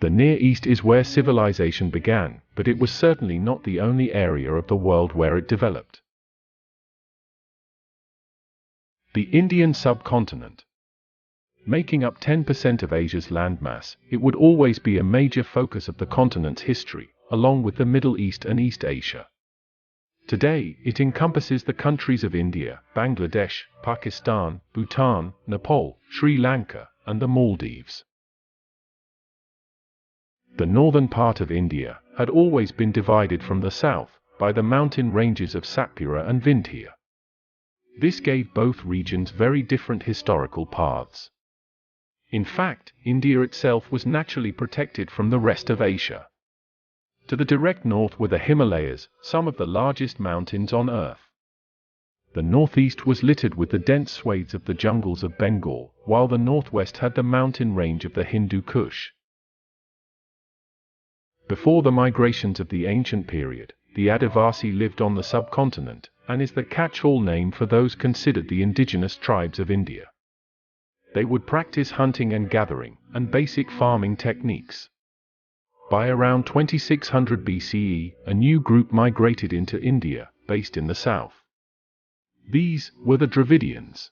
The Near East is where civilization began, but it was certainly not the only area of the world where it developed. The Indian subcontinent. Making up 10% of Asia's landmass, it would always be a major focus of the continent's history, along with the Middle East and East Asia. Today, it encompasses the countries of India, Bangladesh, Pakistan, Bhutan, Nepal, Sri Lanka, and the Maldives. The northern part of India had always been divided from the south by the mountain ranges of Satpura and Vindhya. This gave both regions very different historical paths. In fact, India itself was naturally protected from the rest of Asia. To the direct north were the Himalayas, some of the largest mountains on Earth. The northeast was littered with the dense swathes of the jungles of Bengal, while the northwest had the mountain range of the Hindu Kush. Before the migrations of the ancient period, the Adivasi lived on the subcontinent, and is the catch-all name for those considered the indigenous tribes of India. They would practice hunting and gathering, and basic farming techniques. By around 2600 BCE, a new group migrated into India, based in the south. These were the Dravidians.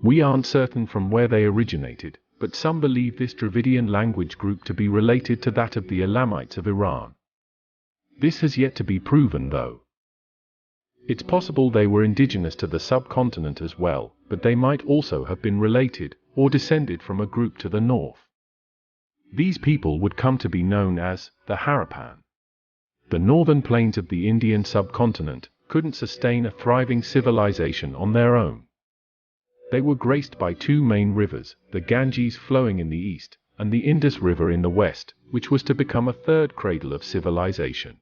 We aren't certain from where they originated, but some believe this Dravidian language group to be related to that of the Elamites of Iran. This has yet to be proven, though. It's possible they were indigenous to the subcontinent as well, but they might also have been related, or descended from a group to the north. These people would come to be known as the Harappan. The northern plains of the Indian subcontinent couldn't sustain a thriving civilization on their own. They were graced by two main rivers, the Ganges flowing in the east, and the Indus River in the west, which was to become a third cradle of civilization.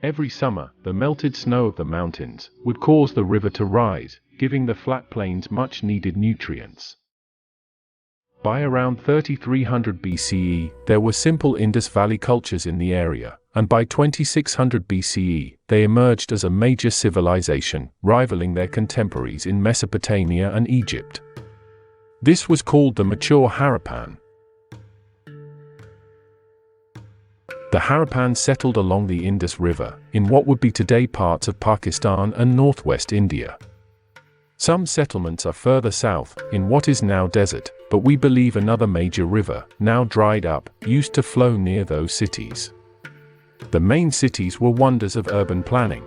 Every summer, the melted snow of the mountains would cause the river to rise, giving the flat plains much-needed nutrients. By around 3300 BCE, there were simple Indus Valley cultures in the area, and by 2600 BCE, they emerged as a major civilization, rivaling their contemporaries in Mesopotamia and Egypt. This was called the mature Harappan. The Harappan settled along the Indus River, in what would be today parts of Pakistan and northwest India. Some settlements are further south, in what is now desert, but we believe another major river, now dried up, used to flow near those cities. The main cities were wonders of urban planning.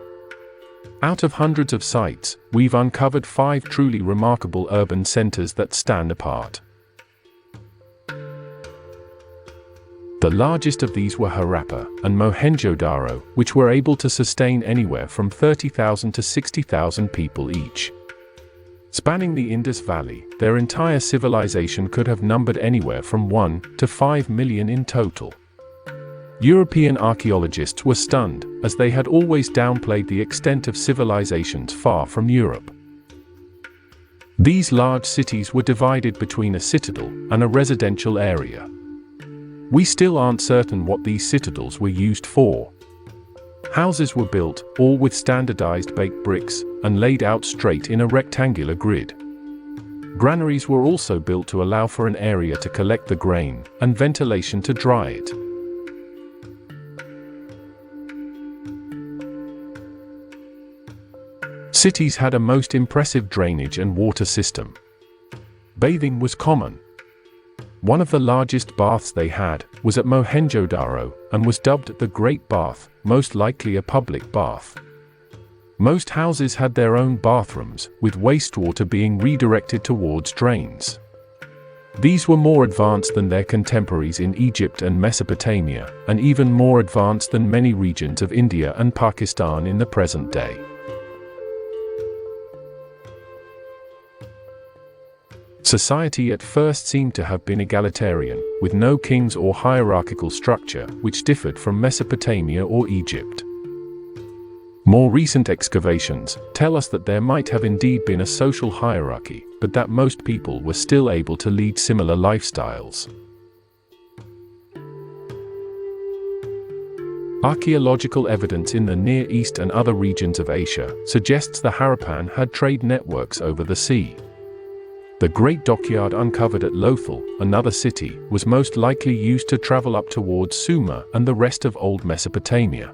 Out of hundreds of sites, we've uncovered 5 truly remarkable urban centers that stand apart. The largest of these were Harappa and Mohenjo-daro, which were able to sustain anywhere from 30,000 to 60,000 people each. Spanning the Indus Valley, their entire civilization could have numbered anywhere from 1 to 5 million in total. European archaeologists were stunned, as they had always downplayed the extent of civilizations far from Europe. These large cities were divided between a citadel and a residential area. We still aren't certain what these citadels were used for. Houses were built, all with standardized baked bricks, and laid out straight in a rectangular grid. Granaries were also built to allow for an area to collect the grain, and ventilation to dry it. Cities had a most impressive drainage and water system. Bathing was common. One of the largest baths they had was at Mohenjo-daro, and was dubbed the Great Bath, most likely a public bath. Most houses had their own bathrooms, with wastewater being redirected towards drains. These were more advanced than their contemporaries in Egypt and Mesopotamia, and even more advanced than many regions of India and Pakistan in the present day. Society at first seemed to have been egalitarian, with no kings or hierarchical structure, which differed from Mesopotamia or Egypt. More recent excavations tell us that there might have indeed been a social hierarchy, but that most people were still able to lead similar lifestyles. Archaeological evidence in the Near East and other regions of Asia suggests the Harappan had trade networks over the sea. The great dockyard uncovered at Lothal, another city, was most likely used to travel up towards Sumer and the rest of old Mesopotamia.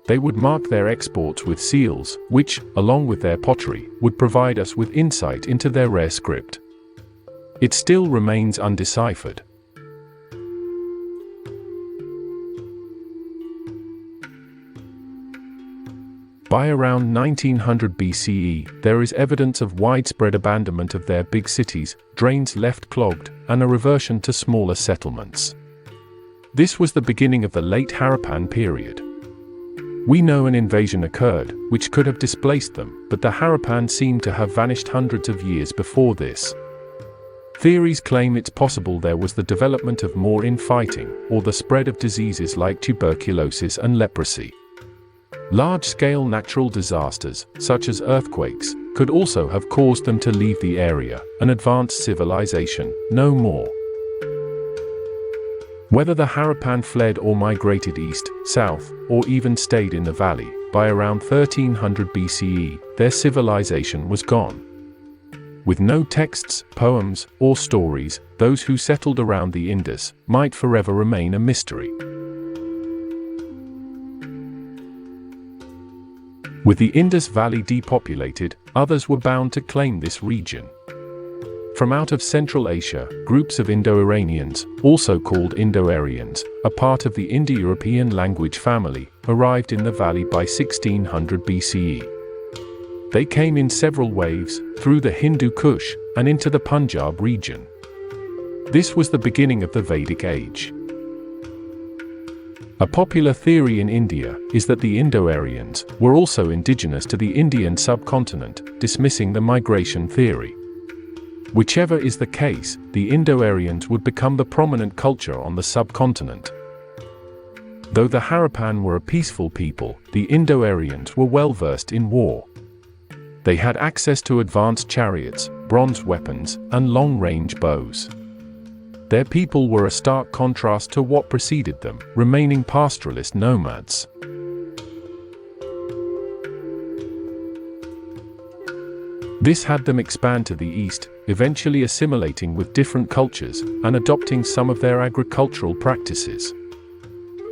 They would mark their exports with seals, which, along with their pottery, would provide us with insight into their rare script. It still remains undeciphered. By around 1900 BCE, there is evidence of widespread abandonment of their big cities, drains left clogged, and a reversion to smaller settlements. This was the beginning of the late Harappan period. We know an invasion occurred, which could have displaced them, but the Harappan seem to have vanished hundreds of years before this. Theories claim it's possible there was the development of more infighting, or the spread of diseases like tuberculosis and leprosy. Large-scale natural disasters, such as earthquakes, could also have caused them to leave the area, an advanced civilization, no more. Whether the Harappan fled or migrated east, south, or even stayed in the valley, by around 1300 BCE, their civilization was gone. With no texts, poems, or stories, those who settled around the Indus might forever remain a mystery. With the Indus Valley depopulated, others were bound to claim this region. From out of Central Asia, groups of Indo-Iranians, also called Indo-Aryans, a part of the Indo-European language family, arrived in the valley by 1600 BCE. They came in several waves, through the Hindu Kush, and into the Punjab region. This was the beginning of the Vedic Age. A popular theory in India is that the Indo-Aryans were also indigenous to the Indian subcontinent, dismissing the migration theory. Whichever is the case, the Indo-Aryans would become the prominent culture on the subcontinent. Though the Harappan were a peaceful people, the Indo-Aryans were well versed in war. They had access to advanced chariots, bronze weapons, and long-range bows. Their people were a stark contrast to what preceded them, remaining pastoralist nomads. This had them expand to the east, eventually assimilating with different cultures and adopting some of their agricultural practices.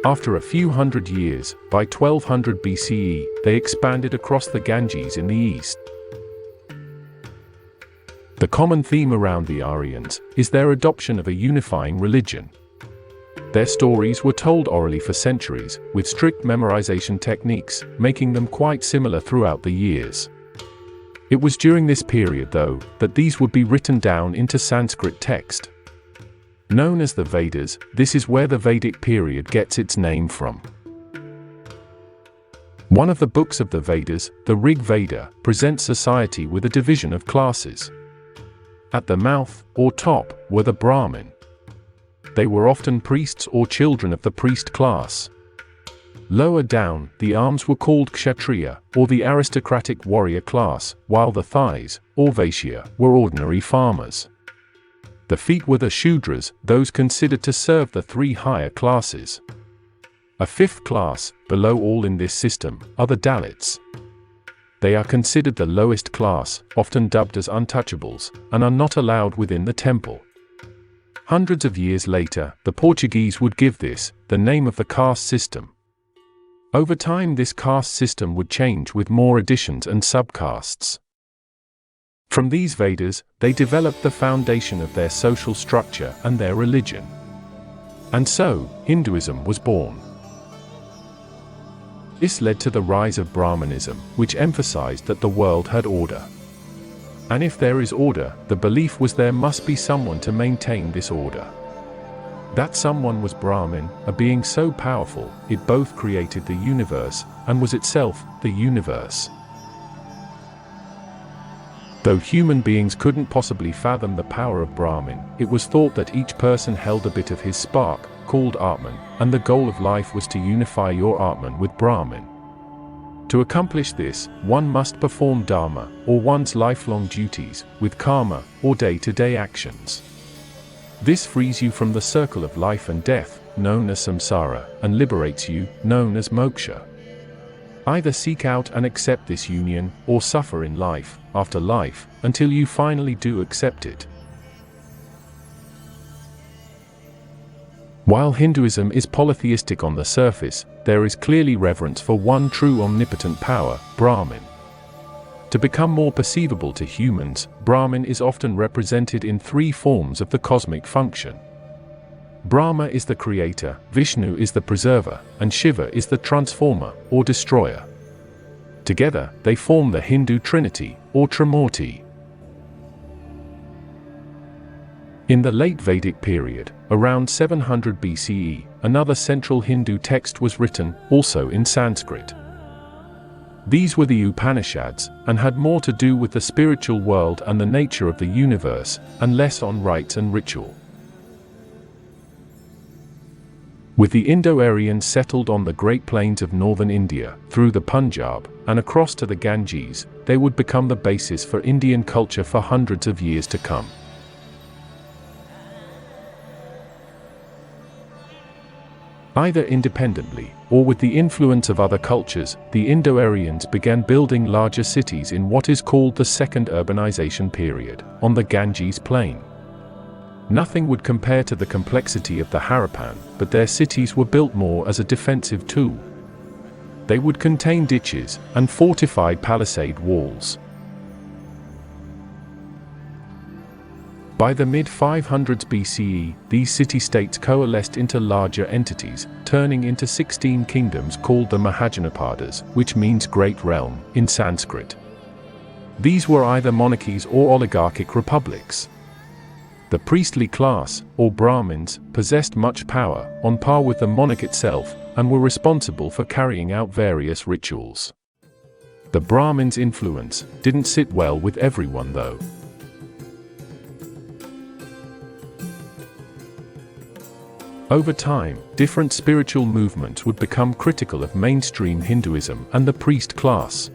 After a few hundred years, by 1200 BCE, they expanded across the Ganges in the east. The common theme around the Aryans is their adoption of a unifying religion. Their stories were told orally for centuries, with strict memorization techniques, making them quite similar throughout the years. It was during this period, though, that these would be written down into Sanskrit text. Known as the Vedas, this is where the Vedic period gets its name from. One of the books of the Vedas, the Rig Veda, presents society with a division of classes. At the mouth, or top, were the Brahmin. They were often priests or children of the priest class. Lower down, the arms were called Kshatriya, or the aristocratic warrior class, while the thighs, or Vaishya, were ordinary farmers. The feet were the Shudras, those considered to serve the three higher classes. A fifth class, below all in this system, are the Dalits. They are considered the lowest class, often dubbed as untouchables, and are not allowed within the temple. Hundreds of years later, the Portuguese would give this the name of the caste system. Over time, this caste system would change with more additions and subcastes. From these Vedas, they developed the foundation of their social structure and their religion. And so, Hinduism was born. This led to the rise of Brahmanism, which emphasized that the world had order. And if there is order, the belief was there must be someone to maintain this order. That someone was Brahmin, a being so powerful, it both created the universe, and was itself the universe. Though human beings couldn't possibly fathom the power of Brahmin, it was thought that each person held a bit of his spark, called Atman, and the goal of life was to unify your Atman with Brahmin. To accomplish this, one must perform dharma, or one's lifelong duties, with karma, or day-to-day actions. This frees you from the circle of life and death, known as samsara, and liberates you, known as moksha. Either seek out and accept this union, or suffer in life after life, until you finally do accept it. While Hinduism is polytheistic on the surface, there is clearly reverence for one true omnipotent power, Brahman. To become more perceivable to humans, Brahman is often represented in three forms of the cosmic function. Brahma is the creator, Vishnu is the preserver, and Shiva is the transformer, or destroyer. Together, they form the Hindu Trinity, or Trimurti. In the late Vedic period, around 700 BCE, another central Hindu text was written, also in Sanskrit. These were the Upanishads, and had more to do with the spiritual world and the nature of the universe, and less on rites and ritual. With the Indo-Aryans settled on the Great Plains of northern India, through the Punjab, and across to the Ganges, they would become the basis for Indian culture for hundreds of years to come. Either independently, or with the influence of other cultures, the Indo-Aryans began building larger cities in what is called the Second Urbanisation period, on the Ganges plain. Nothing would compare to the complexity of the Harappan, but their cities were built more as a defensive tool. They would contain ditches, and fortified palisade walls. By the mid-500s BCE, these city-states coalesced into larger entities, turning into 16 kingdoms called the Mahajanapadas, which means great realm, in Sanskrit. These were either monarchies or oligarchic republics. The priestly class, or Brahmins, possessed much power, on par with the monarch itself, and were responsible for carrying out various rituals. The Brahmins' influence didn't sit well with everyone though. Over time, different spiritual movements would become critical of mainstream Hinduism and the priest class.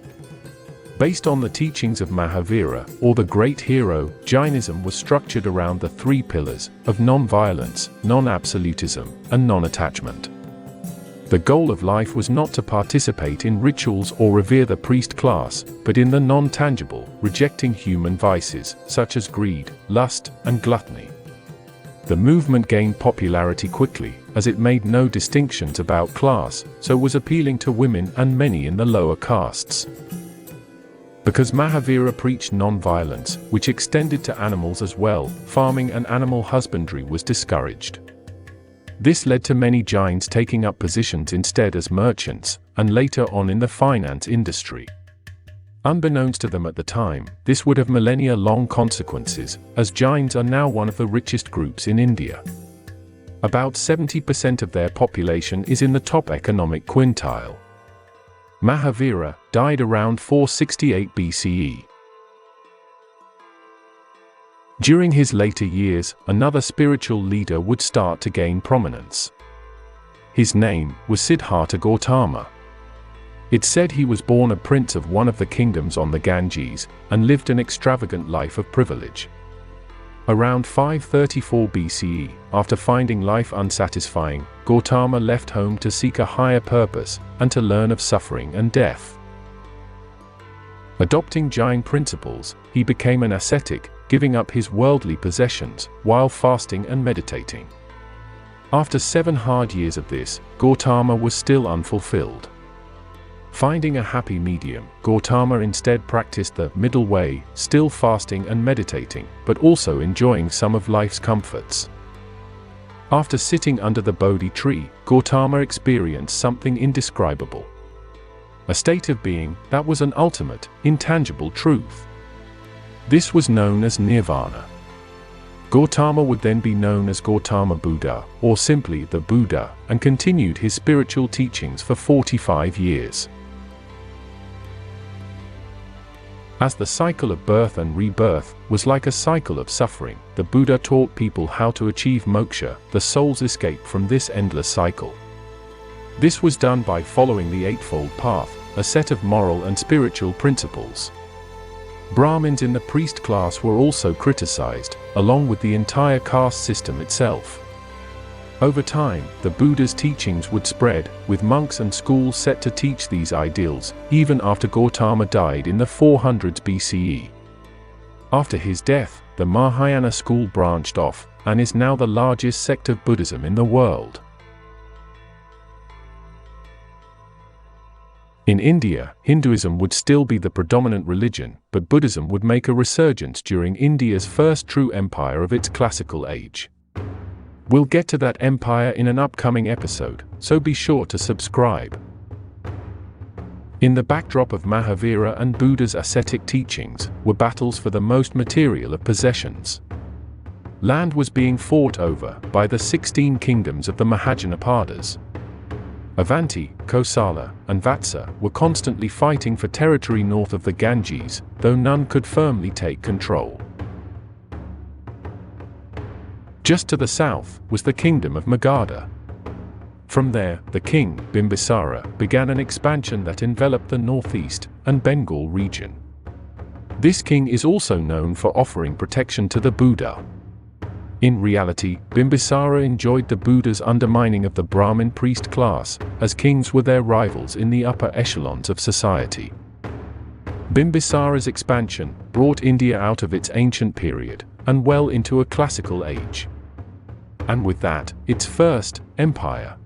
Based on the teachings of Mahavira, or the great hero, Jainism was structured around the three pillars of non-violence, non-absolutism, and non-attachment. The goal of life was not to participate in rituals or revere the priest class, but in the non-tangible, rejecting human vices, such as greed, lust, and gluttony. The movement gained popularity quickly, as it made no distinctions about class, so was appealing to women and many in the lower castes. Because Mahavira preached non-violence, which extended to animals as well, farming and animal husbandry was discouraged. This led to many Jains taking up positions instead as merchants, and later on in the finance industry. Unbeknownst to them at the time, this would have millennia-long consequences, as Jains are now one of the richest groups in India. About 70% of their population is in the top economic quintile. Mahavira died around 468 BCE. During his later years, another spiritual leader would start to gain prominence. His name was Siddhartha Gautama. It's said he was born a prince of one of the kingdoms on the Ganges, and lived an extravagant life of privilege. Around 534 BCE, after finding life unsatisfying, Gautama left home to seek a higher purpose, and to learn of suffering and death. Adopting Jain principles, he became an ascetic, giving up his worldly possessions, while fasting and meditating. After 7 hard years of this, Gautama was still unfulfilled. Finding a happy medium, Gautama instead practiced the middle way, still fasting and meditating, but also enjoying some of life's comforts. After sitting under the Bodhi tree, Gautama experienced something indescribable. A state of being that was an ultimate, intangible truth. This was known as Nirvana. Gautama would then be known as Gautama Buddha, or simply the Buddha, and continued his spiritual teachings for 45 years. As the cycle of birth and rebirth was like a cycle of suffering, the Buddha taught people how to achieve moksha, the soul's escape from this endless cycle. This was done by following the Eightfold Path, a set of moral and spiritual principles. Brahmins in the priest class were also criticized, along with the entire caste system itself. Over time, the Buddha's teachings would spread, with monks and schools set to teach these ideals, even after Gautama died in the 400s BCE. After his death, the Mahayana school branched off, and is now the largest sect of Buddhism in the world. In India, Hinduism would still be the predominant religion, but Buddhism would make a resurgence during India's first true empire of its classical age. We'll get to that empire in an upcoming episode, so be sure to subscribe. In the backdrop of Mahavira and Buddha's ascetic teachings were battles for the most material of possessions. Land was being fought over by the 16 kingdoms of the Mahajanapadas. Avanti, Kosala, and Vatsa were constantly fighting for territory north of the Ganges, though none could firmly take control. Just to the south was the kingdom of Magadha. From there, the king, Bimbisara, began an expansion that enveloped the northeast and Bengal region. This king is also known for offering protection to the Buddha. In reality, Bimbisara enjoyed the Buddha's undermining of the Brahmin priest class, as kings were their rivals in the upper echelons of society. Bimbisara's expansion brought India out of its ancient period and well into a classical age. And with that, its first empire